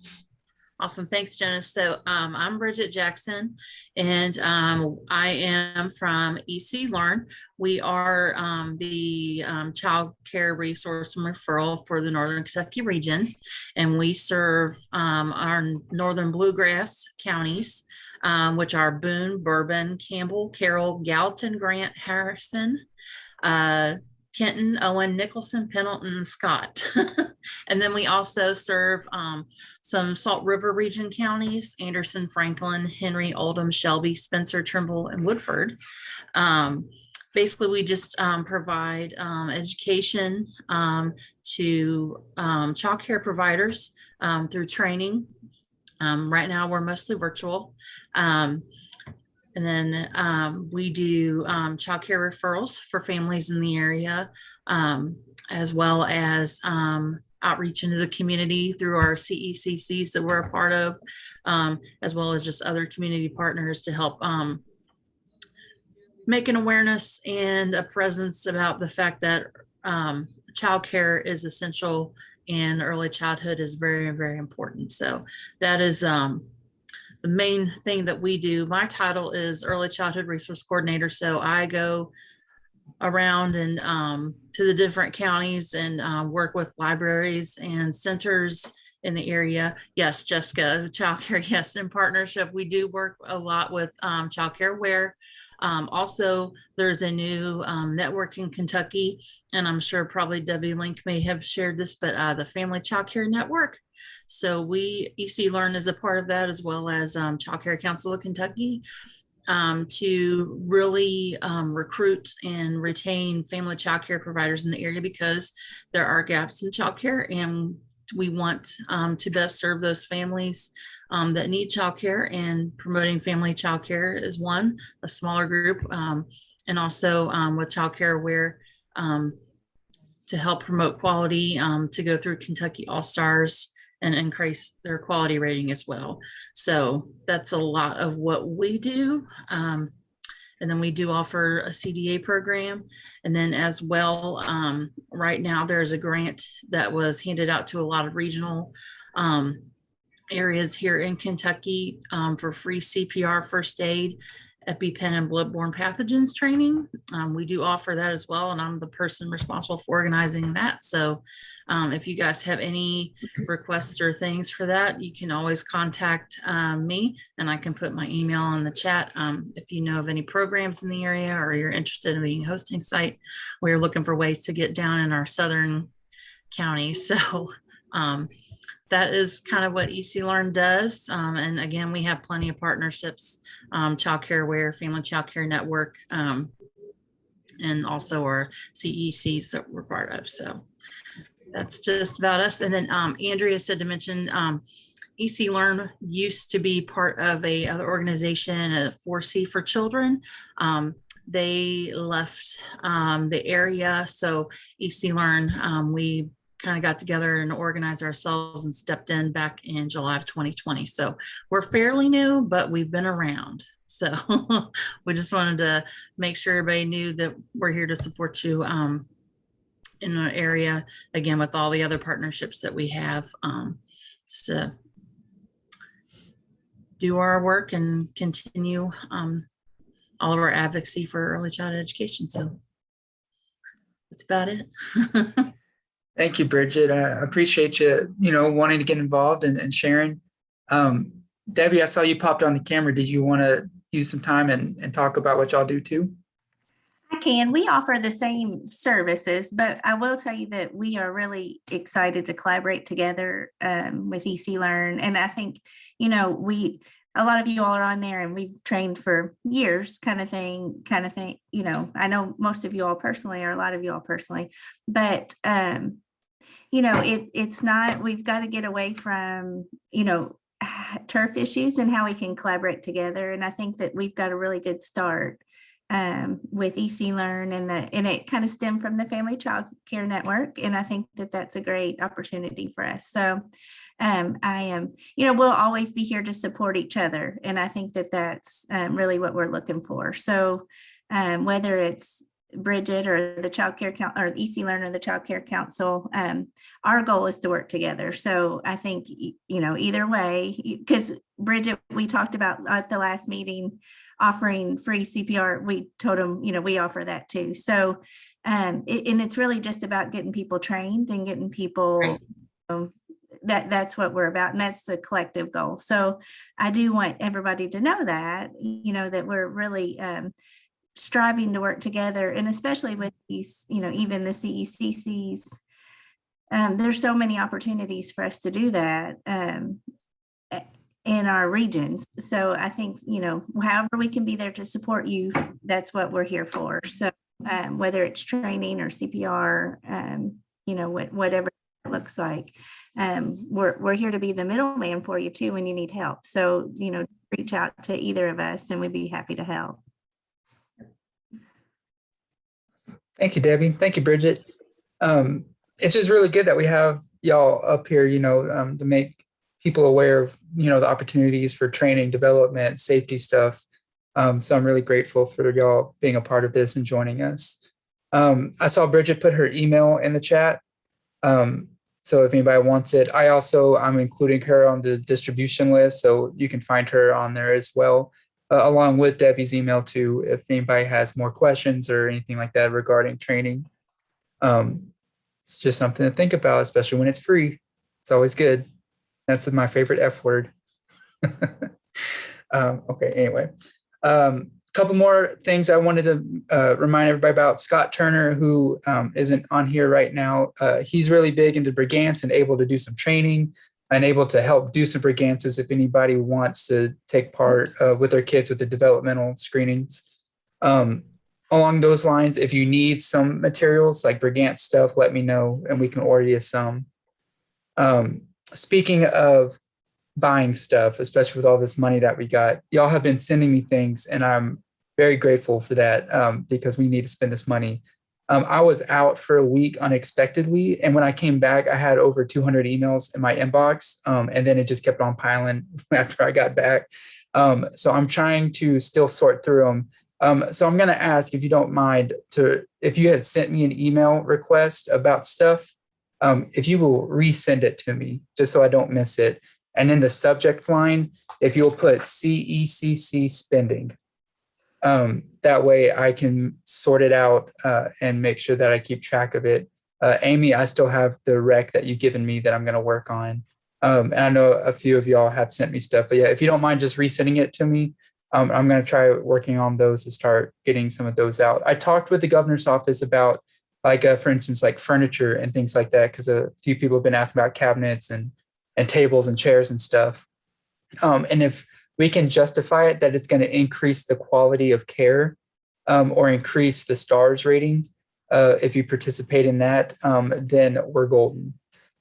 Awesome. Thanks, Jonas. So I'm Bridget Jackson, and I am from EC Learn. We are the child care resource and referral for the Northern Kentucky region, and we serve our northern bluegrass counties, which are Boone, Bourbon, Campbell, Carroll, Gallatin, Grant, Harrison, Kenton, Owen, Nicholson, Pendleton, and Scott. And then we also serve some Salt River region counties: Anderson, Franklin, Henry, Oldham, Shelby, Spencer, Trimble, and Woodford. Basically, we just provide education to child care providers through training. Right now, we're mostly virtual. And then we do child care referrals for families in the area, as well as outreach into the community through our CECCs that we're a part of, as well as just other community partners to help make an awareness and a presence about the fact that child care is essential and early childhood is very, very important. So that is the main thing that we do. My title is Early Childhood Resource Coordinator. So I go around and to the different counties and work with libraries and centers in the area. Yes, Jessica, childcare, yes, in partnership. We do work a lot with Childcare Aware. Also, there's a new network in Kentucky, and I'm sure probably Debbie Link may have shared this, but the Family Child Care Network. So EC Learn is a part of that, as well as Child Care Council of Kentucky, to really recruit and retain family child care providers in the area, because there are gaps in child care, and we want to best serve those families that need child care, and promoting family child care is a smaller group, and also with Child Care Aware to help promote quality, to go through Kentucky All-Stars and increase their quality rating as well. So that's a lot of what we do. And then we do offer a CDA program. And then as well, right now there's a grant that was handed out to a lot of regional areas here in Kentucky for free CPR first aid EpiPen and bloodborne pathogens training. We do offer that as well, and I'm the person responsible for organizing that. So if you guys have any requests or things for that, you can always contact me, and I can put my email on the chat. If you know of any programs in the area or you're interested in being a hosting site, we're looking for ways to get down in our southern counties. So that is kind of what EC Learn does. And again, we have plenty of partnerships, Child Care Aware, Family Child Care Network, and also our CECs that we're part of. So that's just about us. And then Andrea said to mention EC Learn used to be part of a other organization, a 4C for Children. They left the area. So EC Learn, we kind of got together and organized ourselves and stepped in back in July of 2020. So we're fairly new, but we've been around. So we just wanted to make sure everybody knew that we're here to support you in our area, again, with all the other partnerships that we have, just to do our work and continue all of our advocacy for early childhood education. So that's about it. Thank you, Bridget. I appreciate you, wanting to get involved and sharing. Debbie, I saw you popped on the camera. Did you want to use some time and talk about what y'all do too? I can. We offer the same services, but I will tell you that we are really excited to collaborate together with EC Learn. And I think, a lot of you all are on there and we've trained for years kind of thing. I know most of you all personally, or a lot of you all personally, but it's not, we've got to get away from, turf issues and how we can collaborate together. And I think that we've got a really good start with EC Learn, and it kind of stemmed from the Family Child Care Network. And I think that that's a great opportunity for us. So we'll always be here to support each other. And I think that that's really what we're looking for. So whether it's Bridget or the Child Care Council or EC Learn or the Child Care Council, our goal is to work together. So I think, either way, because Bridget, we talked about at the last meeting, offering free CPR. We told them, we offer that too. So, and it's really just about getting people trained and getting people, that's what we're about. And that's the collective goal. So I do want everybody to know that, that we're really, striving to work together, and especially with these, even the CECCs, there's so many opportunities for us to do that in our regions. So I think, however we can be there to support you, that's what we're here for. So whether it's training or CPR, whatever it looks like, we're here to be the middleman for you too when you need help. So, reach out to either of us and we'd be happy to help. Thank you, Debbie. Thank you, Bridget. It's just really good that we have y'all up here, to make people aware of, the opportunities for training, development, safety stuff. So I'm really grateful for y'all being a part of this and joining us. I saw Bridget put her email in the chat. So if anybody wants it, I'm including her on the distribution list, so you can find her on there as well. Along with Debbie's email too, if anybody has more questions or anything like that regarding training. It's just something to think about, especially when it's free. It's always good. That's my favorite F word. Okay, anyway. Couple more things I wanted to remind everybody about. Scott Turner, who isn't on here right now, he's really big into Brigance and able to do some training and able to help do some Brigances if anybody wants to take part with their kids with the developmental screenings. Along those lines, if you need some materials like Brigance stuff, let me know and we can order you some. Speaking of buying stuff, especially with all this money that we got, y'all have been sending me things and I'm very grateful for that because we need to spend this money. I was out for a week unexpectedly. And when I came back, I had over 200 emails in my inbox. And then it just kept on piling after I got back. So I'm trying to still sort through them. So I'm going to ask, if you don't mind, if you had sent me an email request about stuff, if you will resend it to me, just so I don't miss it. And in the subject line, if you'll put CECC spending, That way I can sort it out and make sure that I keep track of it. Amy, I still have the rec that you've given me that I'm going to work on. And I know a few of y'all have sent me stuff, but yeah, if you don't mind just resending it to me, I'm going to try working on those to start getting some of those out. I talked with the governor's office about, like, for instance, like furniture and things like that, because a few people have been asking about cabinets and tables and chairs and stuff. And if we can justify it that it's going to increase the quality of care or increase the stars rating, if you participate in that, then we're golden.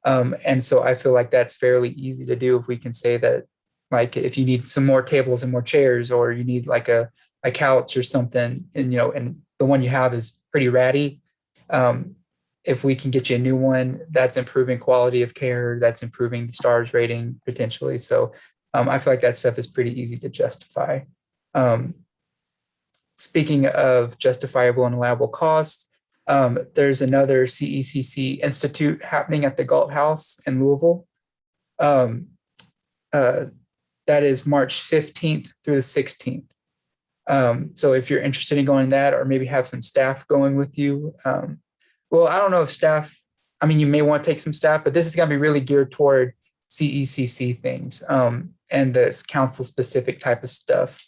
And so I feel like that's fairly easy to do if we can say that, like, if you need some more tables and more chairs, or you need like a couch or something, and and the one you have is pretty ratty. If we can get you a new one, that's improving quality of care, that's improving the stars rating potentially. So I feel like that stuff is pretty easy to justify. Speaking of justifiable and allowable costs, there's another CECC Institute happening at the Galt House in Louisville. That is March 15th through the 16th. So if you're interested in going to that, or maybe have some staff going with you, well, I don't know if staff, I mean, you may want to take some staff, but this is going to be really geared toward CECC things and this council specific type of stuff.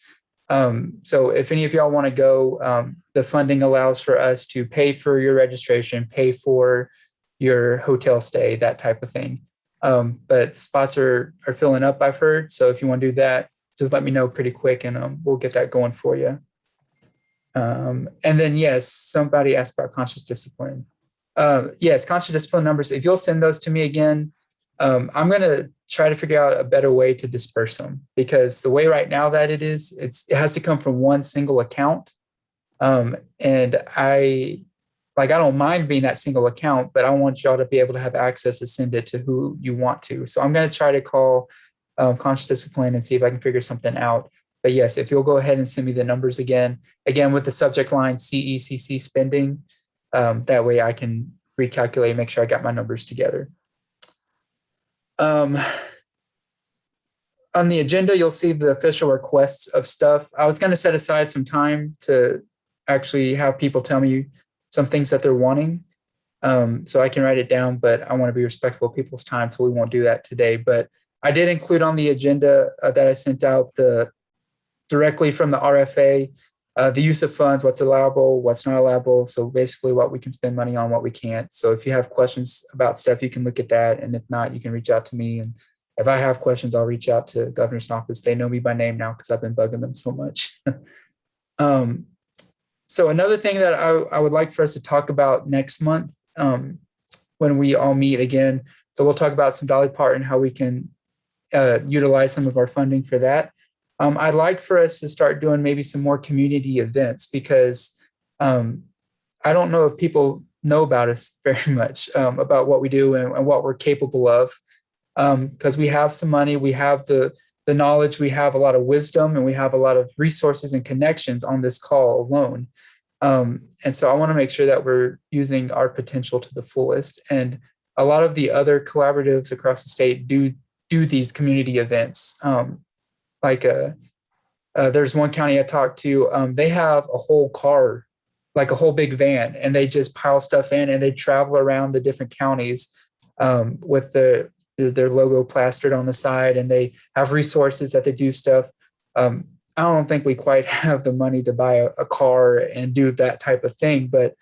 So if any of y'all want to go, the funding allows for us to pay for your registration, pay for your hotel stay, that type of thing. But spots are filling up, I've heard. So if you want to do that, just let me know pretty quick, and we'll get that going for you. And then, yes, somebody asked about conscious discipline. Yes, conscious discipline numbers. If you'll send those to me again, I'm going to try to figure out a better way to disperse them, because the way right now that it has to come from one single account. And I don't mind being that single account, but I want y'all to be able to have access to send it to who you want to. So I'm going to try to call conscious discipline and see if I can figure something out. But yes, if you'll go ahead and send me the numbers again with the subject line CECC spending, that way I can recalculate, make sure I got my numbers together. On the agenda, you'll see the official requests of stuff. I was going to set aside some time to actually have people tell me some things that they're wanting. So I can write it down, but I want to be respectful of people's time, so we won't do that today. But I did include on the agenda that I sent out directly from the RFA, the use of funds, what's allowable, what's not allowable. So basically what we can spend money on, what we can't. So if you have questions about stuff, you can look at that. And if not, you can reach out to me. And if I have questions, I'll reach out to the governor's office. They know me by name now because I've been bugging them so much. So another thing that I would like for us to talk about next month when we all meet again. So we'll talk about some Dolly Parton, how we can utilize some of our funding for that. I'd like for us to start doing maybe some more community events, because I don't know if people know about us very much, about what we do and what we're capable of, because we have some money, we have the knowledge, we have a lot of wisdom, and we have a lot of resources and connections on this call alone. And so I want to make sure that we're using our potential to the fullest. And a lot of the other collaboratives across the state do these community events. There's one county I talked to, they have a whole car, like a whole big van, and they just pile stuff in and they travel around the different counties with their logo plastered on the side, and they have resources that they do stuff. I don't think we quite have the money to buy a car and do that type of thing. But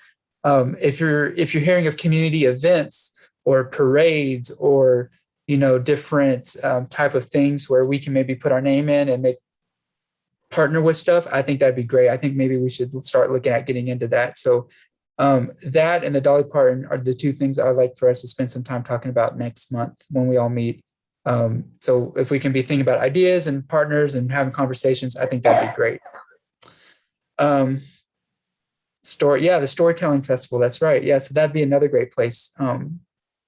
if you're hearing of community events or parades or different type of things where we can maybe put our name in and partner with stuff, I think that'd be great. I think maybe we should start looking at getting into that. So that and the Dolly Parton are the two things I'd like for us to spend some time talking about next month when we all meet. So if we can be thinking about ideas and partners and having conversations, I think that'd be great. The Storytelling Festival. That's right. Yeah. So that'd be another great place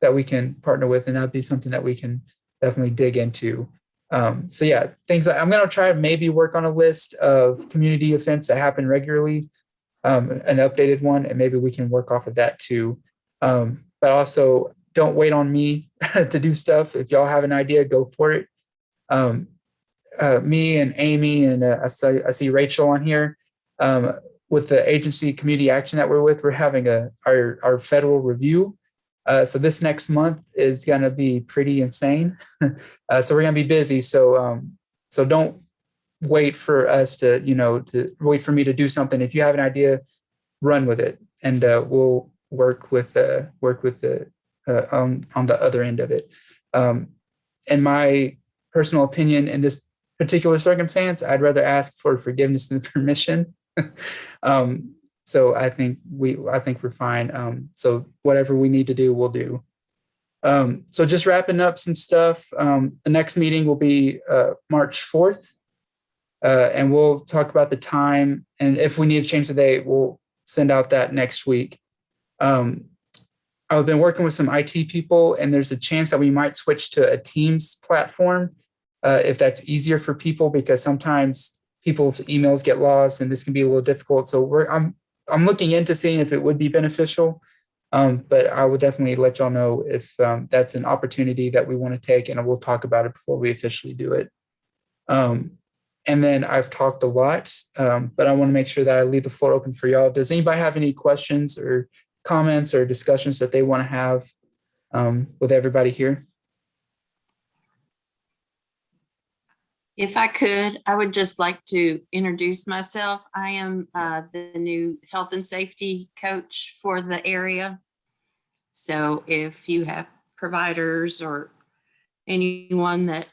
that we can partner with, and that'd be something that we can definitely dig into. Things that I'm going to try to maybe work on a list of community events that happen regularly, an updated one, and maybe we can work off of that too. But also don't wait on me to do stuff. If y'all have an idea, go for it. Me and Amy and I see Rachel on here. with the agency community action that we're with, we're having our federal review. So this next month is going to be pretty insane. So we're going to be busy. So don't wait for us to wait for me to do something. If you have an idea, run with it, and we'll work with the on the other end of it. In my personal opinion, in this particular circumstance, I'd rather ask for forgiveness than permission. So I think we're fine. So whatever we need to do, we'll do. So just wrapping up some stuff. The next meeting will be March 4th. And we'll talk about the time. And if we need to change the date, we'll send out that next week. I've been working with some IT people, and there's a chance that we might switch to a Teams platform if that's easier for people, because sometimes people's emails get lost and this can be a little difficult. So I'm looking into seeing if it would be beneficial, but I will definitely let y'all know if that's an opportunity that we want to take, and we'll talk about it before we officially do it. And then I've talked a lot, but I want to make sure that I leave the floor open for y'all. Does anybody have any questions or comments or discussions that they want to have with everybody here? If I could, I would just like to introduce myself. I am the new health and safety coach for the area. So if you have providers or anyone that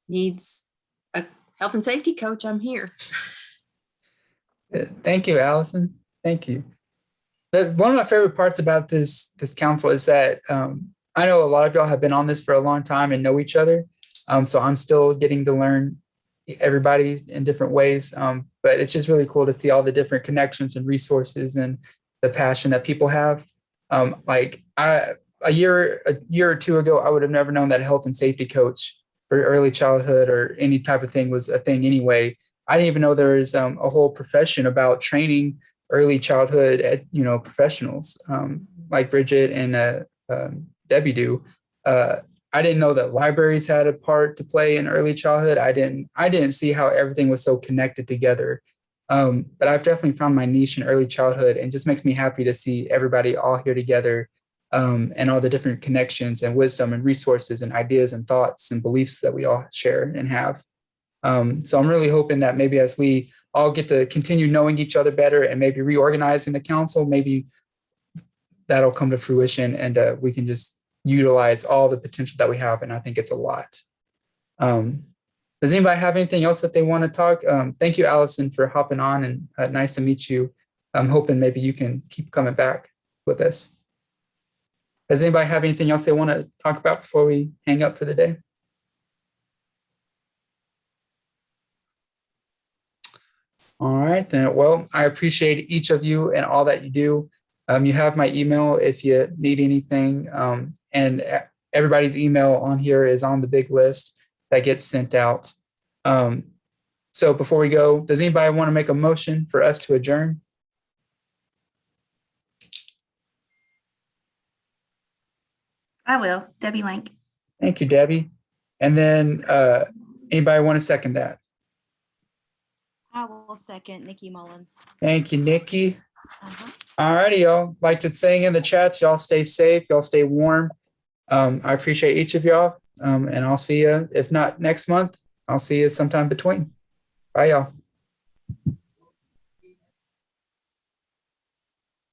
needs a health and safety coach, I'm here. Thank you, Allison. Thank you. One of my favorite parts about this council is that I know a lot of y'all have been on this for a long time and know each other. So I'm still getting to learn everybody in different ways. But it's just really cool to see all the different connections and resources and the passion that people have. Like a year or two ago, I would have never known that a health and safety coach for early childhood or any type of thing was a thing anyway. I didn't even know there was a whole profession about training early childhood professionals like Bridget and Debbie do. I didn't know that libraries had a part to play in early childhood. I didn't see how everything was so connected together. But I've definitely found my niche in early childhood, and just makes me happy to see everybody all here together, and all the different connections and wisdom and resources and ideas and thoughts and beliefs that we all share and have. So I'm really hoping that maybe as we all get to continue knowing each other better and maybe reorganizing the council, maybe that'll come to fruition, and we can just utilize all the potential that we have. And I think it's a lot. Does anybody have anything else that they want to talk? Thank you, Allison, for hopping on, and nice to meet you. I'm hoping maybe you can keep coming back with us. Does anybody have anything else they want to talk about before we hang up for the day? All right, then. Well, I appreciate each of you and all that you do. You have my email if you need anything. And everybody's email on here is on the big list that gets sent out. So before we go, does anybody want to make a motion for us to adjourn? I will. Debbie Lank. Thank you, Debbie. And then anybody want to second that? I will second Nikki Mullins. Thank you, Nikki. All righty, y'all. Like it's saying in the chats, y'all stay safe, y'all stay warm. I appreciate each of y'all. And I'll see you, if not next month, I'll see you sometime between. Bye, y'all.